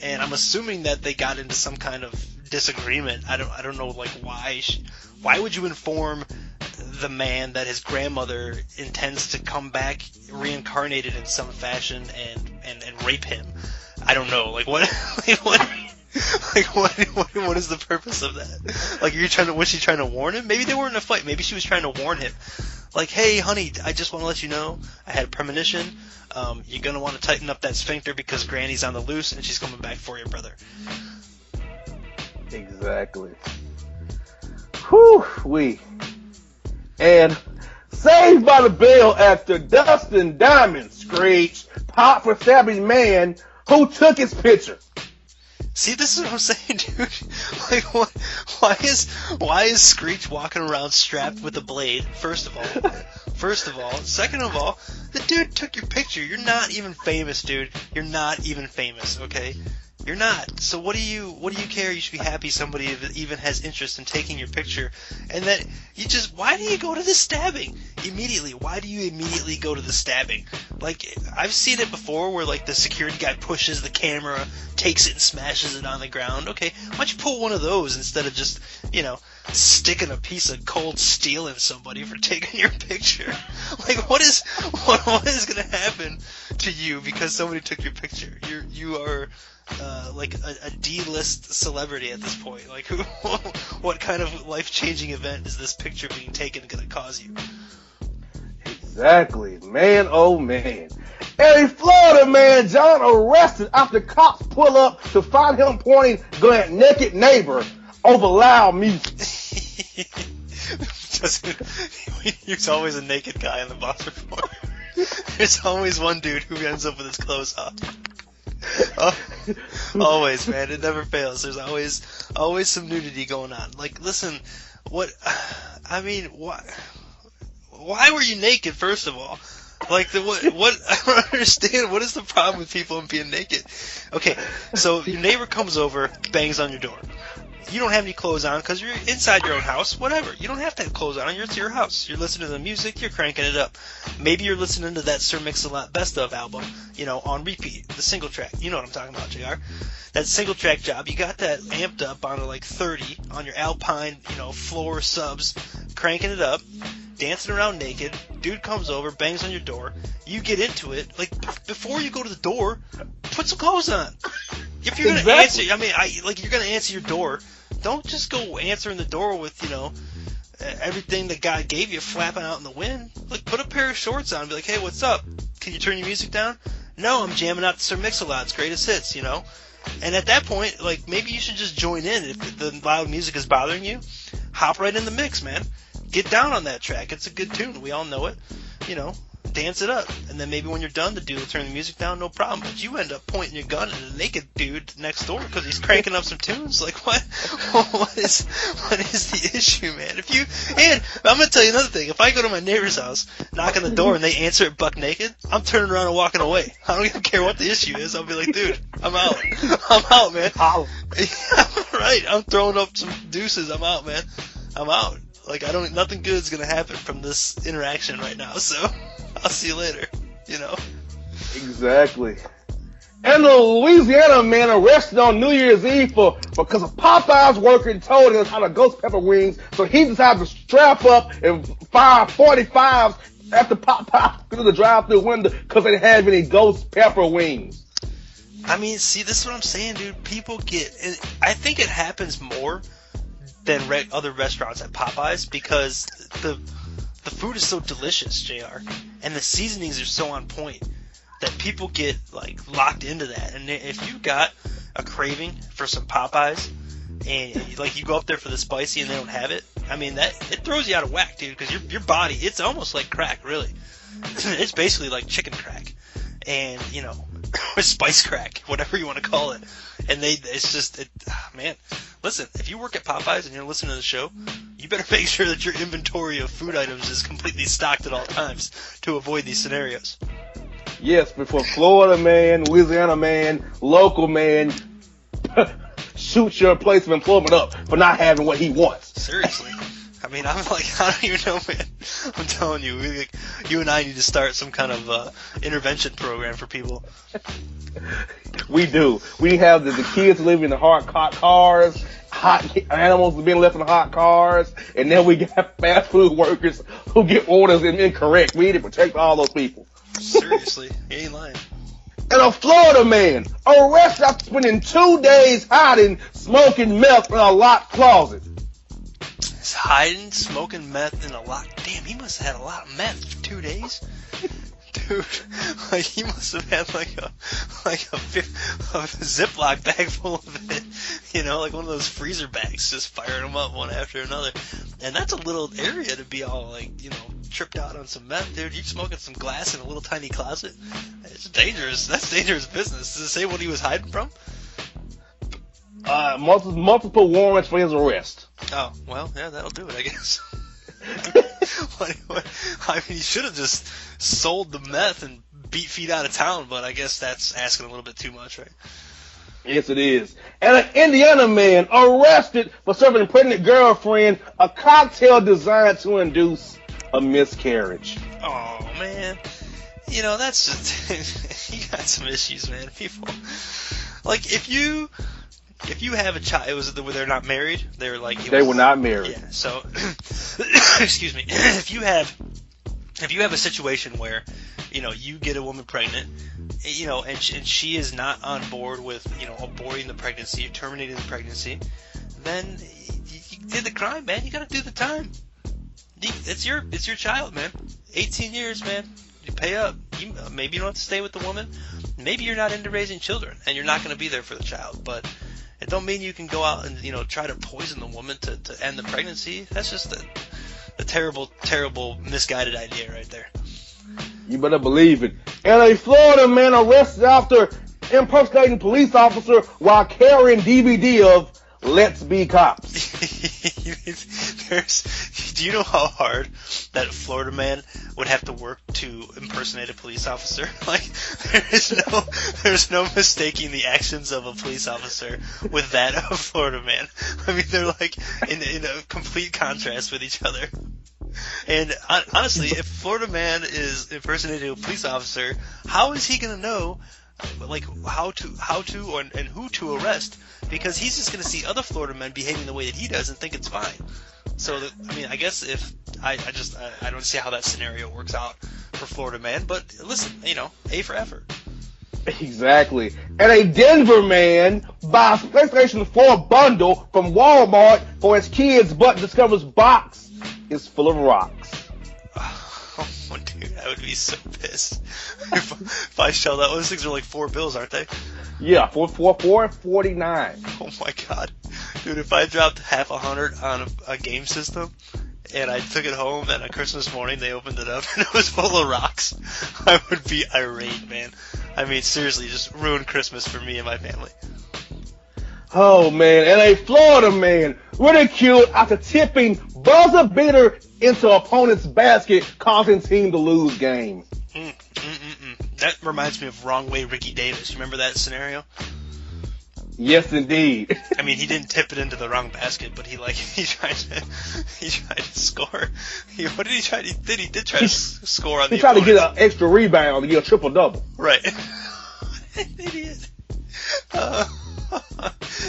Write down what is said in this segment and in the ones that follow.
and I'm assuming that they got into some kind of disagreement. I don't know, like, why would you inform the man that his grandmother intends to come back reincarnated in some fashion and rape him? I don't know. Like, what? What is the purpose of that? Like, was she trying to warn him? Maybe they were in a fight. Maybe she was trying to warn him. Like, hey, honey, I just want to let you know I had a premonition. You're going to want to tighten up that sphincter because Granny's on the loose and she's coming back for you, brother. Exactly. Whew-wee. And Saved by the Bell actor Dustin Diamond Screech popped for stabbing man who took his picture. See, this is what I'm saying, dude. Like, why is Screech walking around strapped with a blade? First of all. Second of all, the dude took your picture. You're not even famous, dude. You're not even famous, okay? You're not. So what do you care? You should be happy somebody even has interest in taking your picture. And that why do you go to the stabbing immediately? Why do you immediately go to the stabbing? Like, I've seen it before where, like, the security guy pushes the camera, takes it and smashes it on the ground. Okay, why don't you pull one of those instead of just, sticking a piece of cold steel in somebody for taking your picture? Like, what is going to happen to you because somebody took your picture? You are like a D-list celebrity at this point. Like, what kind of life-changing event is this picture being taken going to cause you? Exactly. Man, oh man. A Florida man, John, arrested after cops pull up to find him pointing gun at naked neighbor over loud music. There's always a naked guy in the box report. There's always one dude who ends up with his clothes off. Always, man. It never fails. There's always some nudity going on. Like, listen, why were you naked, first of all? Like, what, I don't understand. What is the problem with people being naked? Okay, so your neighbor comes over, bangs on your door. You don't have any clothes on because you're inside your own house, whatever. You don't have to have clothes on. It's your house. You're listening to the music. You're cranking it up. Maybe you're listening to that Sir Mix-a-Lot Best Of album, on repeat, the single track. You know what I'm talking about, JR. That single track job, you got that amped up on like 30 on your Alpine, floor subs, cranking it up, dancing around naked. Dude comes over, bangs on your door. You get into it. Like, before you go to the door, put some clothes on. If you're going to answer, you're going to answer your door. Don't just go answering the door with, everything that God gave you flapping out in the wind. Like, put a pair of shorts on and be like, hey, what's up? Can you turn your music down? No, I'm jamming out the Sir Mix-a-Lot's greatest hits, And at that point, like, maybe you should just join in. If the loud music is bothering you, hop right in the mix, man. Get down on that track. It's a good tune. We all know it. Dance it up. And then maybe when you're done, the dude will turn the music down, no problem. But you end up pointing your gun at a naked dude next door because he's cranking up some tunes. Like, what is the issue, man? And I'm going to tell you another thing. If I go to my neighbor's house, knock on the door, and they answer it buck naked, I'm turning around and walking away. I don't even care what the issue is. I'll be like, dude, I'm out. I'm out, man. Right. I'm throwing up some deuces. I'm out, man. I'm out. Like, nothing good is going to happen from this interaction right now, so I'll see you later, Exactly. And the Louisiana man arrested on New Year's Eve because a Popeye's worker told him how to ghost pepper wings, so he decided to strap up and fire 45s after Popeye through the drive-thru window because they didn't have any ghost pepper wings. I mean, see, this is what I'm saying, dude. People I think it happens more than other restaurants at Popeyes because the food is so delicious, JR, and the seasonings are so on point that people get, like, locked into that. And if you got a craving for some Popeyes and, like, you go up there for the spicy and they don't have it, I mean, it throws you out of whack, dude, because your body, it's almost like crack, really. It's basically like chicken crack and, or spice crack, whatever you want to call it. And man, listen, if you work at Popeyes and you're listening to the show, you better make sure that your inventory of food items is completely stocked at all times to avoid these scenarios. Yes, but for Florida man, Louisiana man, local man, shoot your place of employment up for not having what he wants. Seriously. I mean, I'm like, I don't even know, man. I'm telling you, you and I need to start some kind of intervention program for people. We do. We have the kids living in the hot cars, hot animals being left in the hot cars, and then we got fast food workers who get orders incorrect. We need to protect all those people. Seriously, you ain't lying. And a Florida man arrested after spending 2 days hiding, smoking meth in a locked closet. He's hiding, smoking meth in a locked. Damn, he must have had a lot of meth for 2 days. Dude, like he must have had like a Ziploc bag full of it, you know, like one of those freezer bags, just firing them up one after another. And that's a little area to be all like, you know, tripped out on some meth, dude. You smoking some glass in a little tiny closet? It's dangerous. That's dangerous business. Does it say what he was hiding from? Multiple warrants for his arrest. Oh, well, yeah, that'll do it, I guess. I mean, he should have just sold the meth and beat feet out of town, but I guess that's asking a little bit too much, right? Yes, it is. And an Indiana man arrested for serving a pregnant girlfriend a cocktail designed to induce a miscarriage. Oh, man. You know, that's just... you got some issues, man. People... Like, if you have a child, they're not married? They were not married. Yeah, so... excuse me. If you have a situation where, you know, you get a woman pregnant, you know, and she is not on board with, you know, aborting the pregnancy, terminating the pregnancy, then you did the crime, man. You got to do the time. It's your child, man. 18 years, man. You pay up. Maybe you don't have to stay with the woman. Maybe you're not into raising children, and you're not going to be there for the child. But it don't mean you can go out and, you know, try to poison the woman to end the pregnancy. That's just a terrible, terrible, misguided idea right there. You better believe it. And a Florida man arrested after impersonating police officer while carrying DVD of Let's Be Cops. Do you know how hard that Florida man would have to work to impersonate a police officer? Like, there's no mistaking the actions of a police officer with that of a Florida man. I mean, they're like in a complete contrast with each other. And honestly, if Florida man is impersonating a police officer, how is he going to know, like, how to and who to arrest? Because he's just going to see other Florida men behaving the way that he does and think it's fine. So, I mean, I guess if I don't see how that scenario works out for Florida man. But listen, you know, A for effort. Exactly. And a Denver man buys PlayStation 4 bundle from Walmart for his kids, but discovers box is full of rocks. Oh, dude, I would be so pissed if I shelled out. Those things are like $4, aren't they? Yeah, $4.49. Oh my god, dude! If I dropped $100 on a game system and I took it home and on Christmas morning they opened it up and it was full of rocks, I would be irate, man. I mean, seriously, just ruined Christmas for me and my family. Oh man, and a Florida man ridiculed after tipping buzzer beater into opponent's basket, causing team to lose game. That reminds me of Wrong Way Ricky Davis. You remember that scenario? Yes, indeed. I mean, he didn't tip it into the wrong basket, but he tried to score. What did he try? He did try to score on the. He tried opponent. to get an extra rebound to get a triple double. Right. An idiot. That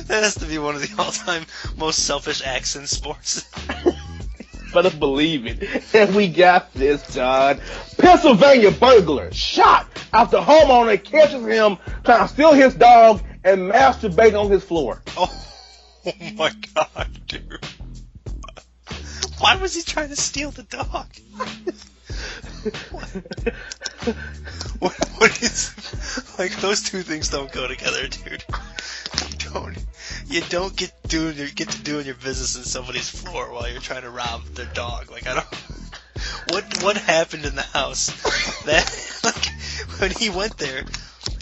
has to be one of the all-time most selfish acts in sports. Better believe it. And we got this, John. Pennsylvania burglar shot after homeowner catches him trying to steal his dog and masturbate on his floor. Oh my god, dude. Why was he trying to steal the dog? What is, like, those two things don't go together, dude. You don't get to doing your business in somebody's floor while you're trying to rob their dog. Like, I don't. What happened in the house? That, like, when he went there,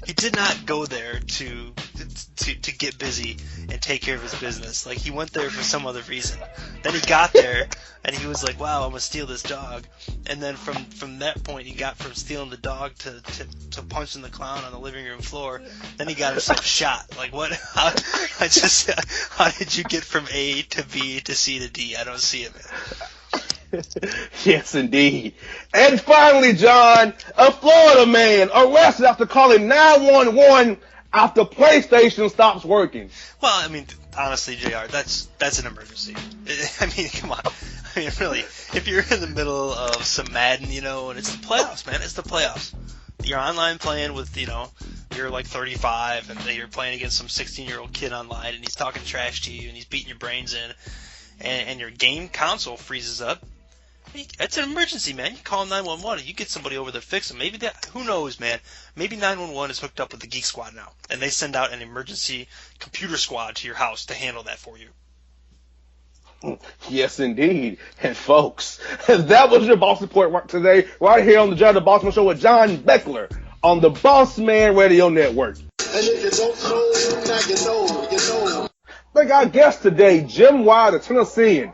he did not go there to get busy and take care of his business. Like, he went there for some other reason. Then he got there and he was like, "Wow, I'm gonna steal this dog." And then from that point, he got from stealing the dog to punching the clown on the living room floor. Then he got himself shot. Like, what? How did you get from A to B to C to D? I don't see it, man. Yes, indeed. And finally, John, a Florida man arrested after calling 911 after PlayStation stops working. Well, I mean, honestly, JR, that's an emergency. I mean, come on. I mean, really, if you're in the middle of some Madden, and it's the playoffs, man, it's the playoffs. You're online playing with, you're like 35, and you're playing against some 16-year-old kid online, and he's talking trash to you, and he's beating your brains in, and your game console freezes up. It's an emergency, man. You call 911 and you get somebody over there to fix them. Maybe who knows, man? Maybe 911 is hooked up with the Geek Squad now, and they send out an emergency computer squad to your house to handle that for you. Yes, indeed. And folks, that was your Boss Report today, right here on the JR The Bossman Show with John Beckler on the Bossman Radio Network. And if you don't know, now you know. Thank our guest today, Jim Wyatt, the Tennessean,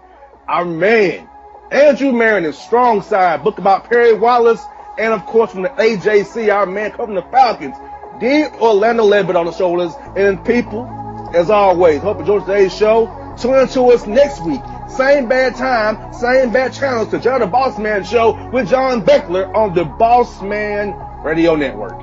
our man. Andrew Maraniss, Strong Side, book about Perry Wallace, and of course from the AJC, our man covering the Falcons, D. Orlando Levitt on the shoulders. And people, as always, hope you enjoyed today's show. Tune in to us next week. Same bad time, same bad channels to JR The Bossman Show with John Beckler on the Bossman Radio Network.